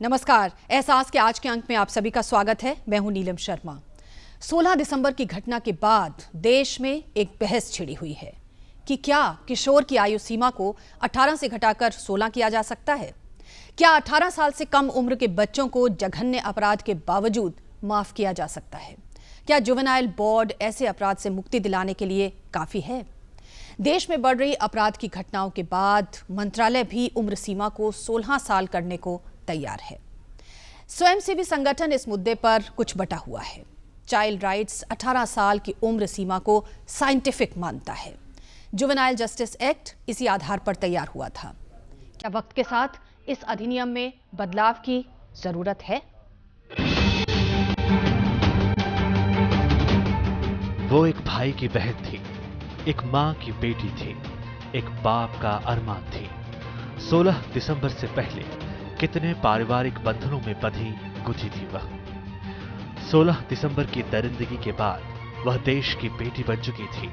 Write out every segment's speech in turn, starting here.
नमस्कार। एहसास के आज के अंक में आप सभी का स्वागत है। मैं हूं नीलम शर्मा। 16 दिसंबर की घटना के बाद देश में एक बहस छिड़ी हुई है कि क्या किशोर की आयु सीमा को 18 से घटाकर 16 किया जा सकता है। क्या 18 साल से कम उम्र के बच्चों को जघन्य अपराध के बावजूद माफ किया जा सकता है। क्या जुवेनाइल बोर्ड ऐसे अपराध से मुक्ति दिलाने के लिए काफी है। देश में बढ़ रही अपराध की घटनाओं के बाद मंत्रालय भी उम्र सीमा को 16 साल करने को तैयार है। स्वयंसेवी संगठन इस मुद्दे पर कुछ बटा हुआ है। चाइल्ड राइट्स 18 साल की उम्र सीमा को साइंटिफिक मानता है। जुवेनाइल जस्टिस एक्ट इसी आधार पर तैयार हुआ था। क्या वक्त के साथ इस अधिनियम में बदलाव की जरूरत है? वो एक भाई की बहन थी, एक मां की बेटी थी, एक बाप का अरमान थी। 16 दिसंबर से पहले कितने पारिवारिक बंधनों में बंधी गुथी थी वह। 16 दिसंबर की दरिंदगी के बाद वह देश की बेटी बन चुकी थी।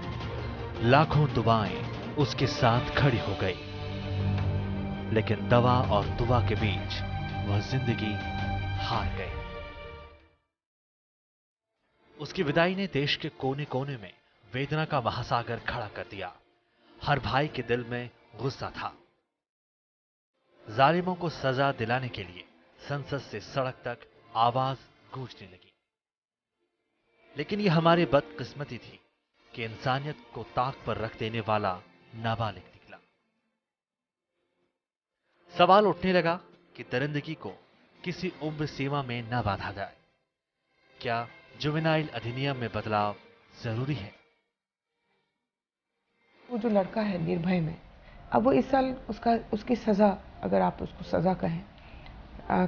लाखों दुआएं उसके साथ खड़ी हो गई, लेकिन दवा और दुआ के बीच वह जिंदगी हार गई। उसकी विदाई ने देश के कोने कोने में वेदना का महासागर खड़ा कर दिया। हर भाई के दिल में गुस्सा था। जालिमों को सजा दिलाने के लिए संसद से सड़क तक आवाज गूंजने लगी। लेकिन यह हमारी बदकिस्मती थी कि इंसानियत को ताक पर रख देने वाला नाबालिग निकला। सवाल उठने लगा कि दरिंदगी को किसी उम्र सीमा में न बांधा जाए। क्या जुवेनाइल अधिनियम में बदलाव जरूरी है? वो जो लड़का है निर्भय में, अब वो इस साल उसकी सज़ा, अगर आप उसको सज़ा कहें,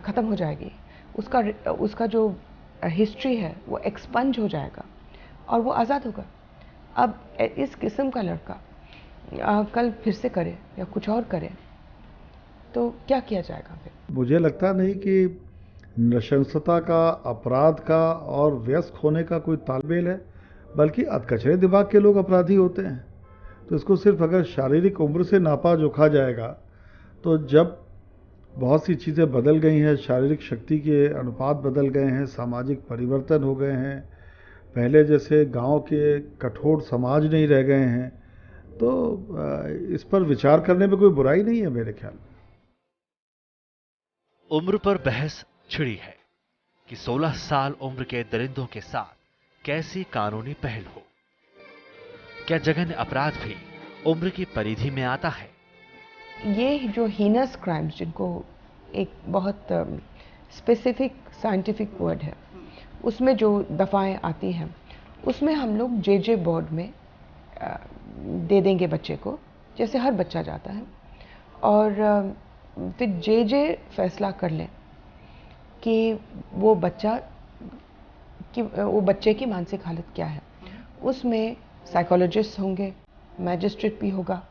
ख़त्म हो जाएगी। उसका जो हिस्ट्री है वो एक्सपंज हो जाएगा और वो आज़ाद होगा। अब इस किस्म का लड़का कल फिर से करे या कुछ और करे तो क्या किया जाएगा फिर? मुझे लगता नहीं कि नृशंसता का, अपराध का और वयस्क होने का कोई तालमेल है, बल्कि अधकचरे दिमाग के लोग अपराधी होते हैं। तो इसको सिर्फ अगर शारीरिक उम्र से नापा जोखा जाएगा तो जब बहुत सी चीज़ें बदल गई हैं, शारीरिक शक्ति के अनुपात बदल गए हैं, सामाजिक परिवर्तन हो गए हैं, पहले जैसे गांव के कठोर समाज नहीं रह गए हैं, तो इस पर विचार करने में कोई बुराई नहीं है मेरे ख्याल में। उम्र पर बहस छिड़ी है कि 16 साल उम्र के दरिंदों के साथ कैसी कानूनी पहल हो। क्या जघन्य अपराध भी उम्र की परिधि में आता है? ये जो हीनस क्राइम्स, जिनको एक बहुत स्पेसिफिक साइंटिफिक वर्ड है, उसमें जो दफ़ाएं आती हैं, उसमें हम लोग जे बोर्ड में दे देंगे बच्चे को, जैसे हर बच्चा जाता है, और फिर जे फैसला कर लें कि वो बच्चे की मानसिक हालत क्या है। उसमें साइकोलॉजिस्ट होंगे, मैजिस्ट्रेट भी होगा।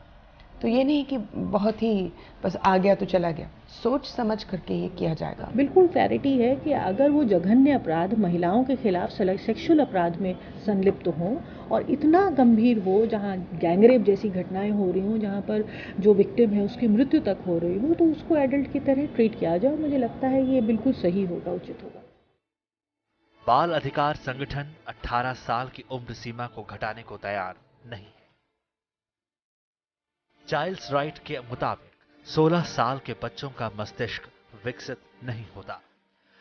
तो ये नहीं कि बहुत ही बस आ गया तो चला गया, सोच समझ करके ये किया जाएगा। बिल्कुल क्लैरिटी है कि अगर वो जघन्य अपराध महिलाओं के खिलाफ सेक्सुअल अपराध में संलिप्त हों और इतना गंभीर हो, जहां गैंगरेप जैसी घटनाएं हो रही हों, जहां पर जो विक्टिम है उसकी मृत्यु तक हो रही हो, तो उसको एडल्ट की तरह ट्रीट किया जाए। मुझे लगता है ये बिल्कुल सही होगा, उचित होगा। बाल अधिकार संगठन 18 साल की उम्र सीमा को घटाने को तैयार नहीं है। चाइल्ड्स राइट के मुताबिक 16 साल के बच्चों का मस्तिष्क विकसित नहीं होता,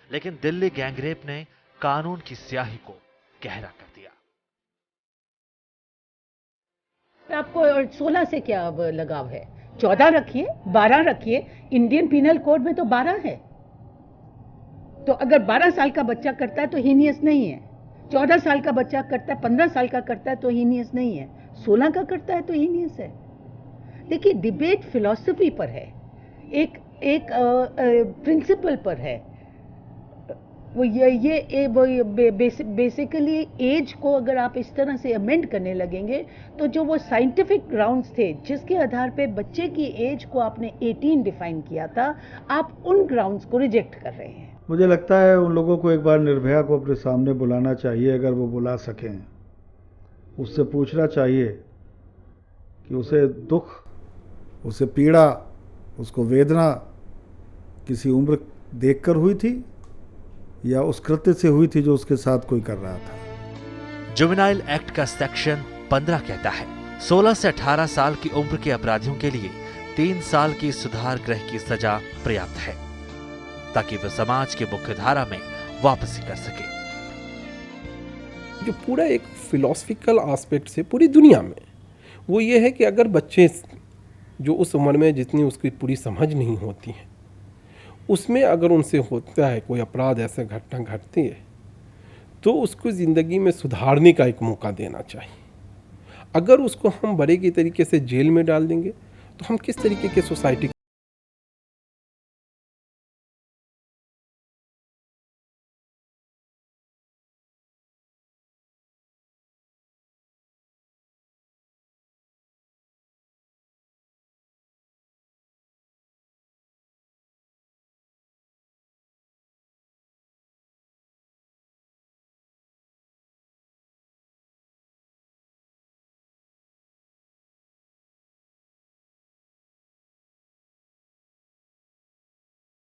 लेकिन दिल्ली गैंगरेप ने कानून की स्याही को गहरा कर दिया। आपको 16 से क्या लगाव है? 14 रखिए, 12 रखिए। इंडियन पिनल कोड में तो 12 है। तो अगर 12 साल का बच्चा करता है तो हीनियस नहीं है। 14 साल का बच्चा करता है, 15 साल का करता है तो हीनियस नहीं है। 16 का करता है तो हीनियस है। देखिए, डिबेट फिलॉसफी पर है, एक प्रिंसिपल पर है। वो बेसिकली एज को अगर आप इस तरह से अमेंड करने लगेंगे तो जो वो साइंटिफिक ग्राउंड्स थे जिसके आधार पे बच्चे की एज को आपने 18 डिफाइन किया था, आप उन ग्राउंड्स को रिजेक्ट कर रहे हैं। मुझे लगता है उन लोगों को एक बार निर्भया को अपने सामने बुलाना चाहिए, अगर वो बुला सकें। उससे पूछना चाहिए कि उसे दुख, उसे पीड़ा, उसको वेदना किसी उम्र देखकर हुई थी या उस कृत्य से हुई थी जो उसके साथ कोई कर रहा था। जुवेनाइल एक्ट का सेक्शन 15 कहता है 16 से 18 साल की उम्र के अपराधियों के लिए 3 साल की सुधार गृह की सजा पर्याप्त है ताकि वे समाज की मुख्य धारा में वापसी कर सके। जो पूरा एक फिलोसफिकल एस्पेक्ट से पूरी दुनिया में वो ये है कि अगर बच्चे जो उस उम्र में जितनी उसकी पूरी समझ नहीं होती है उसमें अगर उनसे होता है कोई अपराध ऐसा घटना घटती है तो उसको ज़िंदगी में सुधारने का एक मौका देना चाहिए। अगर उसको हम बड़े की तरीके से जेल में डाल देंगे तो हम किस तरीके के सोसाइटी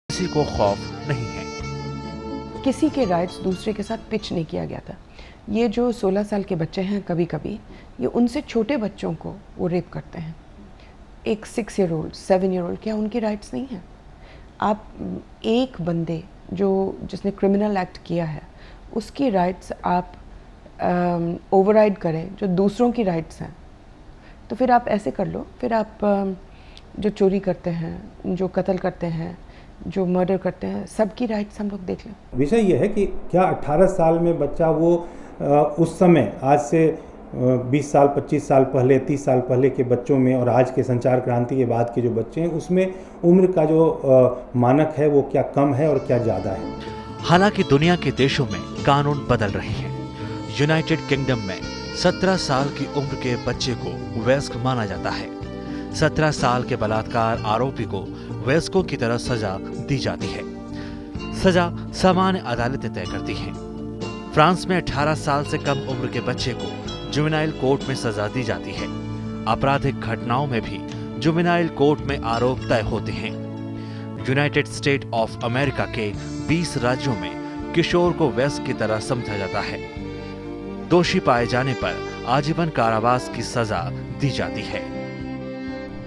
किसी को खौफ नहीं है। किसी के राइट्स दूसरे के साथ पिच नहीं किया गया था। ये जो 16 साल के बच्चे हैं कभी कभी ये उनसे छोटे बच्चों को वो रेप करते हैं। एक 6 ईयर ओल्ड 7 ईयर ओल्ड, क्या उनकी राइट्स नहीं हैं? आप एक बंदे जिसने क्रिमिनल एक्ट किया है उसकी राइट्स आप ओवरराइड करें जो दूसरों की राइट्स हैं, तो फिर आप ऐसे कर लो। फिर आप जो चोरी करते हैं, जो कत्ल करते हैं, जो मर्डर करते हैं, सबकी राइट्स हम लोग देख लें। विषय यह है कि क्या 18 साल में बच्चा वो उस समय आज से 20 साल 25 साल पहले 30 साल पहले के बच्चों में और आज के संचार क्रांति के बाद के जो बच्चे हैं उसमें उम्र का जो मानक है वो क्या कम है और क्या ज़्यादा है। हालांकि दुनिया के देशों में कानून बदल रहे हैं। यूनाइटेड किंगडम में 17 साल की उम्र के बच्चे को वयस्क माना जाता है। 17 साल के बलात्कार आरोपी को वयस्कों की तरह सजा दी जाती है। सजा सामान्य अदालतें तय करती हैं। फ्रांस में 18 साल से कम उम्र के बच्चे को जुवेनाइल कोर्ट में सजा दी जाती है। आपराधिक घटनाओं में भी जुवेनाइल कोर्ट में आरोप तय होते हैं। यूनाइटेड स्टेट ऑफ अमेरिका के 20 राज्यों में किशोर को वयस्क की तरह समझा जाता है। दोषी पाए जाने पर आजीवन कारावास की सजा दी जाती है।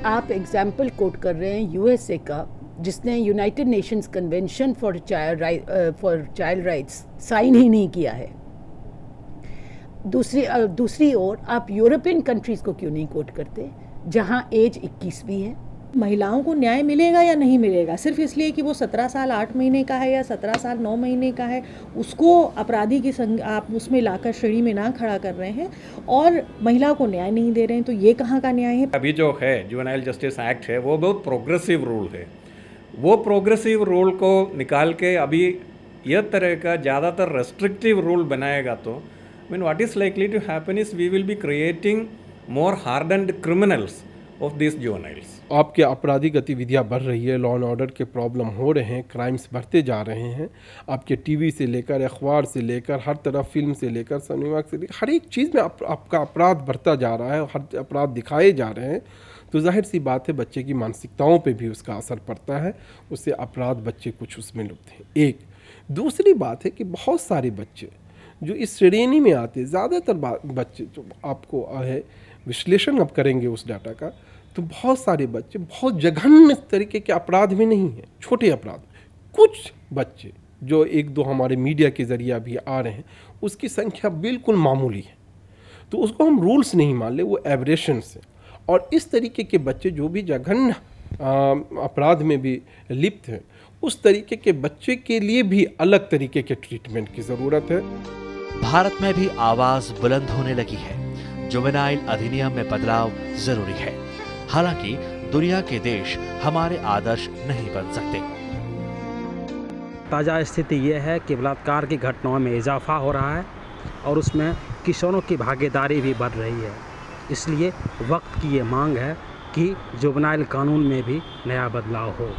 आप एग्जाम्पल कोट कर रहे हैं यूएसए का, जिसने United Nations convention for child rights sign ही नहीं किया है। दूसरी ओर आप यूरोपियन कंट्रीज को क्यों नहीं कोट करते जहां एज 21 भी है? महिलाओं को न्याय मिलेगा या नहीं मिलेगा सिर्फ इसलिए कि वो 17 साल 8 महीने का है या 17 साल 9 महीने का है, उसको अपराधी की आप उसमें लाकर श्रेणी में ना खड़ा कर रहे हैं और महिला को न्याय नहीं दे रहे हैं, तो ये कहाँ का न्याय है? अभी जो है जुवेनाइल जस्टिस एक्ट है वो बहुत प्रोग्रेसिव रूल है। वो प्रोग्रेसिव रूल को निकाल के अभी यह तरह का ज़्यादातर रेस्ट्रिक्टिव रूल बनाएगा तो what is likely to happen is we will be creating more hardened criminals of this juveniles. आपके आपराधिक गतिविधियां बढ़ रही है, लॉ एंड ऑर्डर के प्रॉब्लम हो रहे हैं, क्राइम्स बढ़ते जा रहे हैं। आपके टीवी से लेकर अखबार से लेकर हर तरफ, फिल्म से लेकर सिनेमा से लेकर हर एक चीज़ में आपका अपराध बढ़ता जा रहा है, हर अपराध दिखाए जा रहे हैं। तो जाहिर सी बात है बच्चे की मानसिकताओं पे भी उसका असर पड़ता है, उससे अपराध बच्चे कुछ उसमें लुप्त हैं। एक दूसरी बात है कि बहुत सारे बच्चे जो इस श्रेणी में आते हैं, ज़्यादातर बच्चे जो आपको है विश्लेषण अब करेंगे उस डाटा का, तो बहुत सारे बच्चे बहुत जघन्य तरीके के अपराध में नहीं हैं, छोटे अपराध। कुछ बच्चे जो 1-2 हमारे मीडिया के ज़रिए अभी आ रहे हैं उसकी संख्या बिल्कुल मामूली है, तो उसको हम रूल्स नहीं मान ले, वो एवरेशंस है। और इस तरीके के बच्चे जो भी जघन्य अपराध में भी लिप्त हैं, उस तरीके के बच्चे के लिए भी अलग तरीके के ट्रीटमेंट की ज़रूरत है। भारत में भी आवाज बुलंद होने लगी है। जुवेनाइल अधिनियम में बदलाव जरूरी है। हालांकि दुनिया के देश हमारे आदर्श नहीं बन सकते। ताज़ा स्थिति यह है कि बलात्कार की घटनाओं में इजाफा हो रहा है और उसमें किशोरों की भागीदारी भी बढ़ रही है। इसलिए वक्त की ये मांग है कि जुवेनाइल कानून में भी नया बदलाव हो।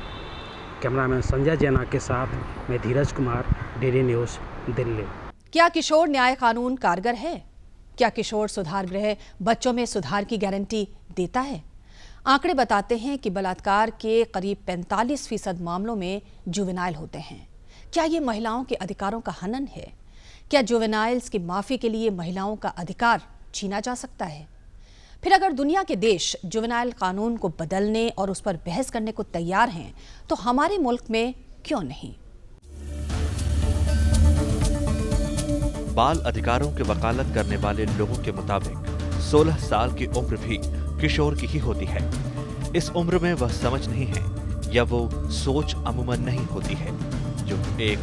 कैमरामैन संजय जैना के साथ मैं धीरज कुमार, DD न्यूज़, दिल्ली। क्या किशोर न्याय कानून कारगर है? क्या किशोर सुधार गृह बच्चों में सुधार की गारंटी देता है? आंकड़े बताते हैं कि बलात्कार के करीब 45% मामलों में जुवेनाइल होते हैं। क्या ये महिलाओं के अधिकारों का हनन है? क्या जुवेनाइल्स की माफी के लिए महिलाओं का अधिकार छीना जा सकता है? फिर अगर दुनिया के देश जुवेनाइल कानून को बदलने और उस पर बहस करने को तैयार हैं, तो हमारे मुल्क में क्यों नहीं? बाल अधिकारों की वकालत करने वाले लोगों के मुताबिक 16 साल की उम्र भी किशोर की ही होती है। इस उम्र में वह समझ नहीं है या वो सोच अमूमन नहीं होती है जो एक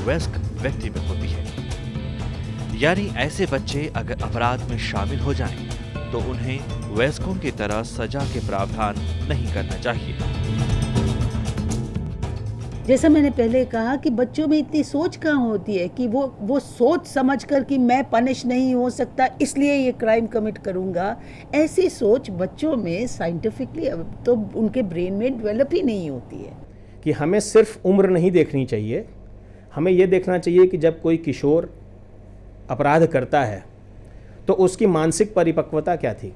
वयस्क व्यक्ति में होती है। यानी ऐसे बच्चे अगर अपराध में शामिल हो जाएं, तो उन्हें वयस्कों की तरह सजा के प्रावधान नहीं करना चाहिए। जैसा मैंने पहले कहा कि बच्चों में इतनी सोच कहाँ होती है कि वो सोच समझ कर कि मैं पनिश नहीं हो सकता इसलिए ये क्राइम कमिट करूँगा। ऐसी सोच बच्चों में साइंटिफिकली तो उनके ब्रेन में डेवलप ही नहीं होती है। कि हमें सिर्फ उम्र नहीं देखनी चाहिए, हमें ये देखना चाहिए कि जब कोई किशोर अपराध करता है तो उसकी मानसिक परिपक्वता क्या थी,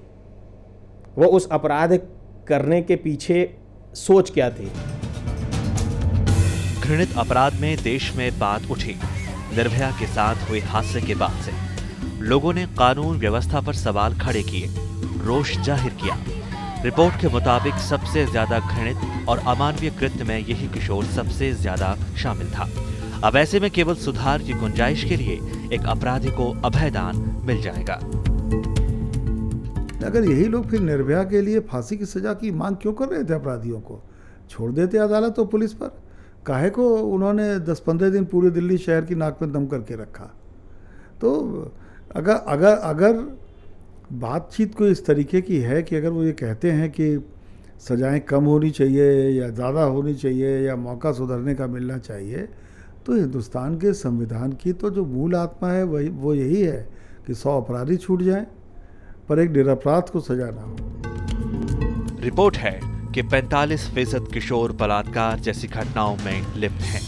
वो उस अपराध करने के पीछे सोच क्या थी। घृणित अपराध में देश में बात उठी। निर्भया के साथ हुए हादसे के बाद से लोगों ने कानून व्यवस्था पर सवाल खड़े किए, रोष जाहिर किया। रिपोर्ट के मुताबिक सबसे ज्यादा घृणित और अमानवीय कृत्य में यही किशोर सबसे ज्यादा शामिल था। अब ऐसे में केवल सुधार की गुंजाइश के लिए एक अपराधी को अभयदान मिल जाएगा। अगर यही लोग फिर निर्भया के लिए फांसी की सजा की मांग क्यों कर रहे थे? अपराधियों को छोड़ देते अदालत और पुलिस पर। काहे को उन्होंने 10-15 दिन पूरे दिल्ली शहर की नाक में दम करके रखा? तो अगर बातचीत को इस तरीके की है कि अगर वो ये कहते हैं कि सजाएं कम होनी चाहिए या ज़्यादा होनी चाहिए या मौका सुधरने का मिलना चाहिए, तो हिंदुस्तान के संविधान की तो जो मूल आत्मा है वो यही है कि 100 अपराधी छूट जाएं पर एक निरपराध को सजा ना हो। रिपोर्ट है कि 45% किशोर बलात्कार जैसी घटनाओं में लिप्त हैं।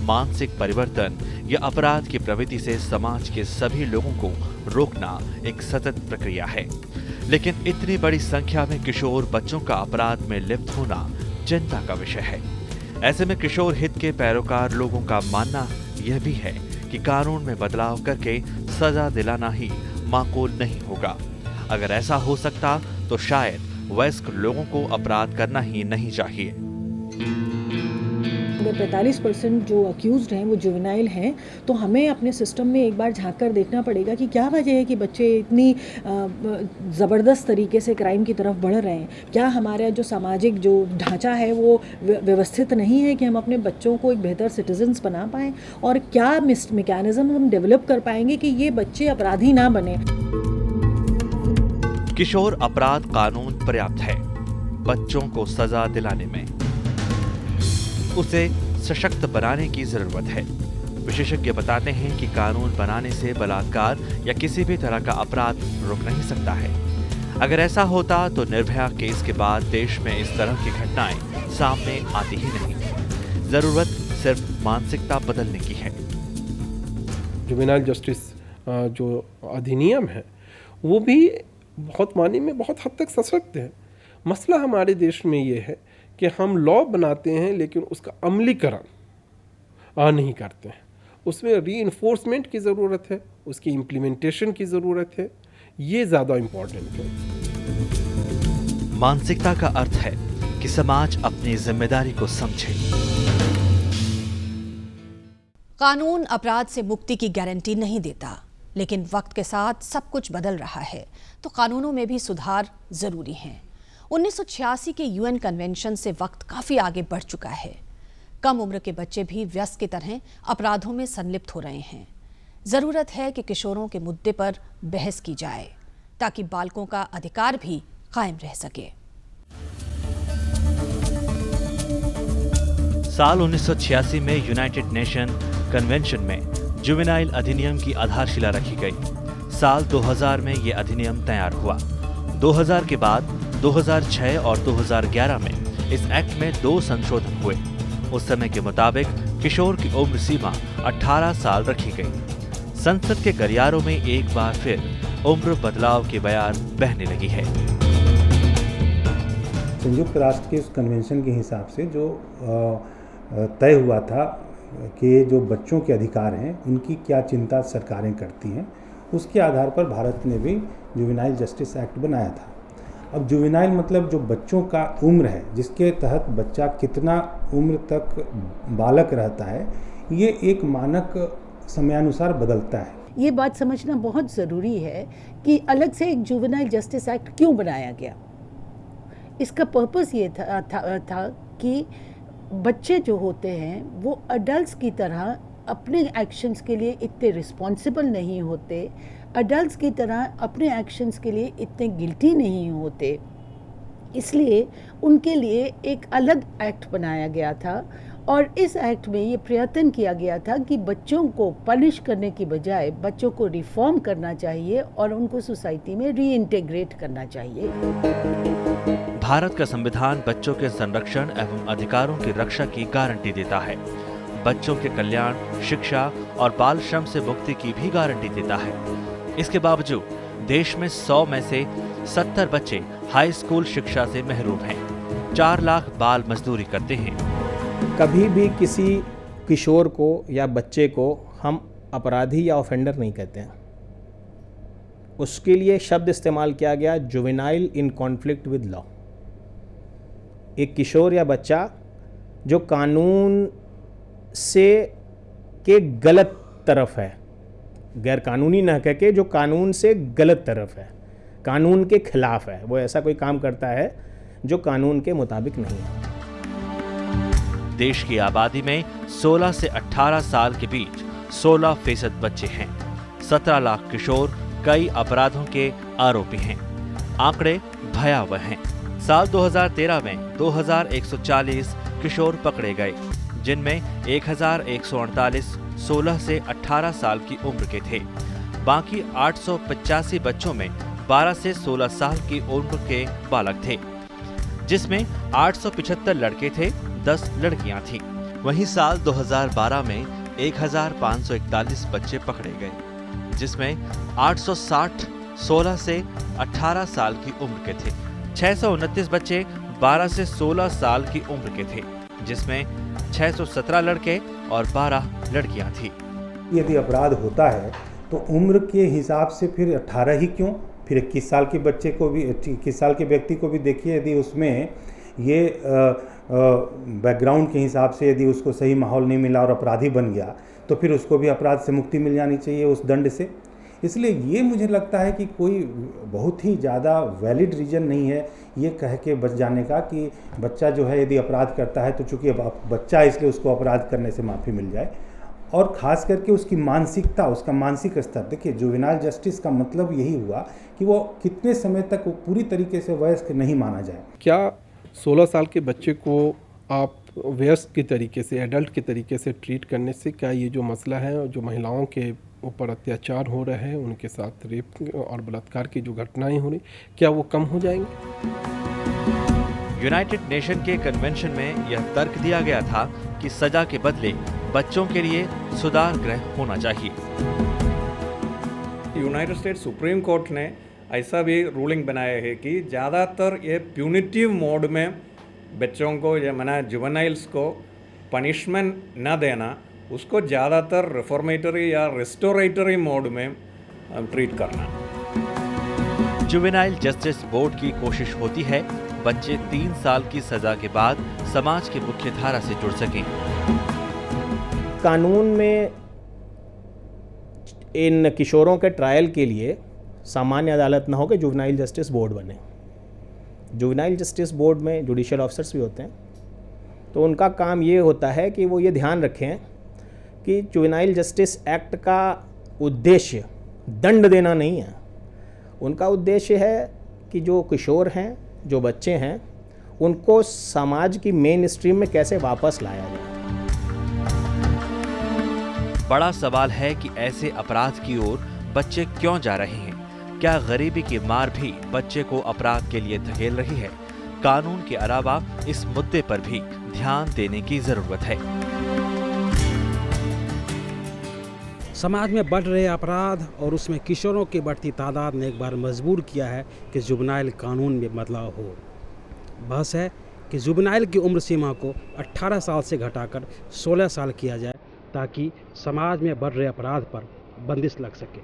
मानसिक परिवर्तन या अपराध की प्रवृत्ति से समाज के सभी लोगों को रोकना एक सतत प्रक्रिया है, लेकिन इतनी बड़ी संख्या में किशोर बच्चों का अपराध में लिप्त होना चिंता का विषय है। ऐसे में किशोर हित के पैरोकार लोगों का मानना यह भी है कि कानून में बदलाव करके सजा दिलाना ही माकूल नहीं होगा। अगर ऐसा हो सकता तो शायद वयस्क लोगों को अपराध करना ही नहीं चाहिए। अगर 45% जो अक्यूज्ड हैं वो जुवेनाइल हैं, तो हमें अपने सिस्टम में एक बार झांक कर देखना पड़ेगा कि क्या वजह है कि बच्चे इतनी ज़बरदस्त तरीके से क्राइम की तरफ बढ़ रहे हैं। क्या हमारा जो सामाजिक जो ढांचा है वो व्यवस्थित नहीं है कि हम अपने बच्चों को एक बेहतर सिटीजन्स बना पाएँ, और क्या मैकेनिज्म हम डेवलप कर पाएंगे कि ये बच्चे अपराधी ना बने। किशोर अपराध कानून पर्याप्त है बच्चों को सजा दिलाने में, उसे सशक्त बनाने की जरूरत है। विशेषज्ञ बताते हैं कि कानून बनाने से बलात्कार या किसी भी तरह का अपराध रुक नहीं सकता है। अगर ऐसा होता तो निर्भया केस के बाद देश में इस तरह की घटनाएं सामने आती ही नहीं। जरूरत सिर्फ मानसिकता बदलने की है। जुवेनाइल जस्टिस जो अधिनियम है वो भी बहुत मायने में बहुत हद तक सशक्त है। मसला हमारे देश में ये है कि हम लॉ बनाते हैं लेकिन उसका अमलीकरण नहीं करते हैं। उसमें रीइंफोर्समेंट की ज़रूरत है, उसकी इम्प्लीमेंटेशन की ज़रूरत है। ये ज़्यादा इम्पोर्टेंट है। मानसिकता का अर्थ है कि समाज अपनी जिम्मेदारी को समझे। कानून अपराध से मुक्ति की गारंटी नहीं देता, लेकिन वक्त के साथ सब कुछ बदल रहा है, तो कानूनों में भी सुधार जरूरी हैं। 1986 के यूएन कन्वेंशन से वक्त काफी आगे बढ़ चुका है। कम उम्र के बच्चे भी व्यस्त की तरह अपराधों में संलिप्त हो रहे हैं। जरूरत है कि किशोरों के मुद्दे पर बहस की जाए ताकि बालकों का अधिकार भी कायम रह सके। साल 1986 में यूनाइटेड नेशन कन्वेंशन में जुवेनाइल अधिनियम की आधारशिला रखी गई। साल 2000 में यह अधिनियम तैयार हुआ। 2000 के बाद 2006 और 2011 में इस एक्ट में 2 संशोधन हुए। उस समय के मुताबिक किशोर की उम्र सीमा 18 साल रखी गई। संसद के गलियारों में एक बार फिर उम्र बदलाव की बयार बहने लगी है। संयुक्त राष्ट्र के उस कन्वेंशन के हिसाब से जो तय हुआ था कि जो बच्चों के अधिकार हैं उनकी क्या चिंता सरकारें करती हैं, उसके आधार पर भारत ने भी जुवेनाइल जस्टिस एक्ट बनाया था। अब जुवेनाइल मतलब जो बच्चों का उम्र है, जिसके तहत बच्चा कितना उम्र तक बालक रहता है, ये एक मानक समयानुसार बदलता है। ये बात समझना बहुत ज़रूरी है कि अलग से एक जुवेनाइल जस्टिस एक्ट क्यों बनाया गया। इसका पर्पस ये था कि बच्चे जो होते हैं वो अडल्ट्स की तरह अपने एक्शंस के लिए इतने रिस्पॉन्सिबल नहीं होते, अडल्ट्स की तरह अपने एक्शंस के लिए इतने गिल्टी नहीं होते, इसलिए उनके लिए एक अलग एक्ट बनाया गया था। और इस एक्ट में ये प्रयत्न किया गया था कि बच्चों को पनिश करने की बजाय बच्चों को रिफॉर्म करना चाहिए और उनको सोसाइटी में रीइंटीग्रेट करना चाहिए। भारत का संविधान बच्चों के संरक्षण एवं अधिकारों की रक्षा की गारंटी देता है। बच्चों के कल्याण, शिक्षा और बाल श्रम से मुक्ति की भी गारंटी देता है। इसके बावजूद देश में 100 में से 70 बच्चे हाई स्कूल शिक्षा से महरूम हैं। 4 लाख बाल मजदूरी करते हैं। कभी भी किसी किशोर को या बच्चे को हम अपराधी या ऑफेंडर नहीं कहते हैं। उसके लिए शब्द इस्तेमाल किया गया juvenile in conflict with law. एक किशोर या बच्चा जो कानून से के गलत तरफ है, गैर कानूनी न कह के जो कानून से गलत तरफ है, कानून के खिलाफ है, वो ऐसा कोई काम करता है जो कानून के मुताबिक नहीं है। देश की आबादी में 16 से 18 साल के बीच 16% बच्चे हैं। 17 लाख किशोर कई अपराधों के आरोपी हैं। आंकड़े भयावह हैं। साल 2013 में 2140 किशोर पकड़े गए, जिनमें 1148 16 से 18 साल की उम्र के थे। बाकी 885 बच्चों में 12 से 16 साल की उम्र के बालक थे, जिसमें 875 लड़के थे, 10 लड़कियां थीं। वहीं साल 2012 में 1541 बच्चे पकड़े गए, जिसमें 860 16 से 18 साल की उम्र के थे। 629 बच्चे 12 से 16 साल की उम्र के थे, जिसमें 617 लड़के और 12 लड़कियां थीं। यदि अपराध होता है तो उम्र के हिसाब से फिर 18 ही क्यों, फिर 21 साल के बच्चे को भी, 21 साल के व्यक्ति को भी देखिए। यदि उसमें ये बैकग्राउंड के हिसाब से यदि उसको सही माहौल नहीं मिला और अपराधी बन गया, तो फिर उसको भी अपराध से मुक्ति मिल जानी चाहिए उस दंड से। इसलिए ये मुझे लगता है कि कोई बहुत ही ज़्यादा वैलिड रीज़न नहीं है ये कह के बच जाने का कि बच्चा जो है यदि अपराध करता है तो चूँकि बच्चा इसलिए उसको अपराध करने से माफ़ी मिल जाए। और ख़ास करके उसकी मानसिकता, उसका मानसिक स्तर, देखिए जुवेनाइल जस्टिस का मतलब यही हुआ कि वो कितने समय तक पूरी तरीके से वयस्क नहीं माना जाए। क्या 16 साल के बच्चे को आप वयस्क के तरीके से, एडल्ट के तरीके से ट्रीट करने से क्या ये जो मसला है, जो महिलाओं के ऊपर अत्याचार हो रहे हैं, उनके साथ रेप और बलात्कार की जो घटनाएं हो रही, क्या वो कम हो जाएंगे? यूनाइटेड नेशन के कन्वेंशन में यह तर्क दिया गया था कि सजा के बदले बच्चों के लिए सुधार गृह होना चाहिए। यूनाइटेड स्टेट्स सुप्रीम कोर्ट ने ऐसा भी रूलिंग बनाया है कि ज़्यादातर ये प्यूनिटिव मोड में बच्चों को या मना जुवेनाइल्स को पनिशमेंट न देना, उसको ज़्यादातर रिफॉर्मेटरी या रिस्टोरेटरी मोड में ट्रीट करना। जुवेनाइल जस्टिस बोर्ड की कोशिश होती है बच्चे 3 साल की सजा के बाद समाज की मुख्य धारा से जुड़ सकें। कानून में इन किशोरों के ट्रायल के लिए सामान्य अदालत ना हो के जुवेनाइल जस्टिस बोर्ड बने। जुवेनाइल जस्टिस बोर्ड में जुडिशियल ऑफिसर्स भी होते हैं, तो उनका काम ये होता है कि वो ये ध्यान रखें कि जुवेनाइल जस्टिस एक्ट का उद्देश्य दंड देना नहीं है। उनका उद्देश्य है कि जो किशोर हैं, जो बच्चे हैं, उनको समाज की मेन स्ट्रीम में कैसे वापस लाया जाए। बड़ा सवाल है कि ऐसे अपराध की ओर बच्चे क्यों जा रहे हैं? क्या गरीबी की मार भी बच्चे को अपराध के लिए धकेल रही है? कानून के अलावा इस मुद्दे पर भी ध्यान देने की जरूरत है। समाज में बढ़ रहे अपराध और उसमें किशोरों की बढ़ती तादाद ने एक बार मजबूर किया है कि जुवेनाइल कानून में बदलाव हो। बहस है कि जुवेनाइल की उम्र सीमा को 18 साल से घटाकर 16 साल किया जाए ताकि समाज में बढ़ रहे अपराध पर बंदिश लग सके।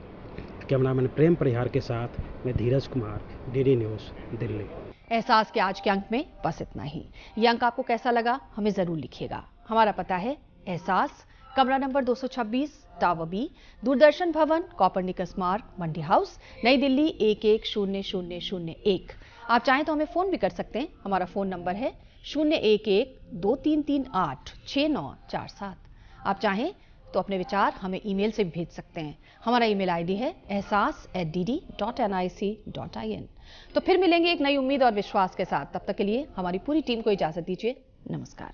कैमरामैन प्रेम परिहार के साथ मैं धीरज कुमार, डीडी न्यूज़, दिल्ली। एहसास के आज के अंक में बस इतना ही। ये अंक आपको कैसा लगा हमें जरूर लिखिएगा। हमारा पता है एहसास, कमरा नंबर 226, टावर बी, दूरदर्शन भवन, कॉपरनिकस मार्ग, मंडी हाउस, नई दिल्ली 110001। आप चाहें तो हमें फोन भी कर सकते हैं। हमारा फोन नंबर है 011-2338-6947। आप चाहें तो अपने विचार हमें ईमेल से भी भेज सकते हैं। हमारा ईमेल आईडी है ehsaas@dd.nic.in। तो फिर मिलेंगे एक नई उम्मीद और विश्वास के साथ। तब तक के लिए हमारी पूरी टीम को इजाजत दीजिए। नमस्कार।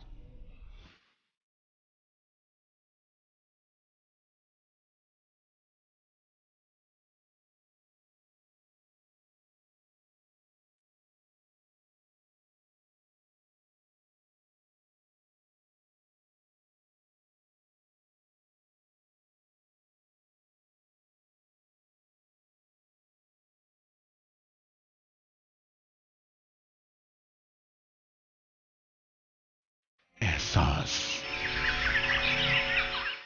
एहसास।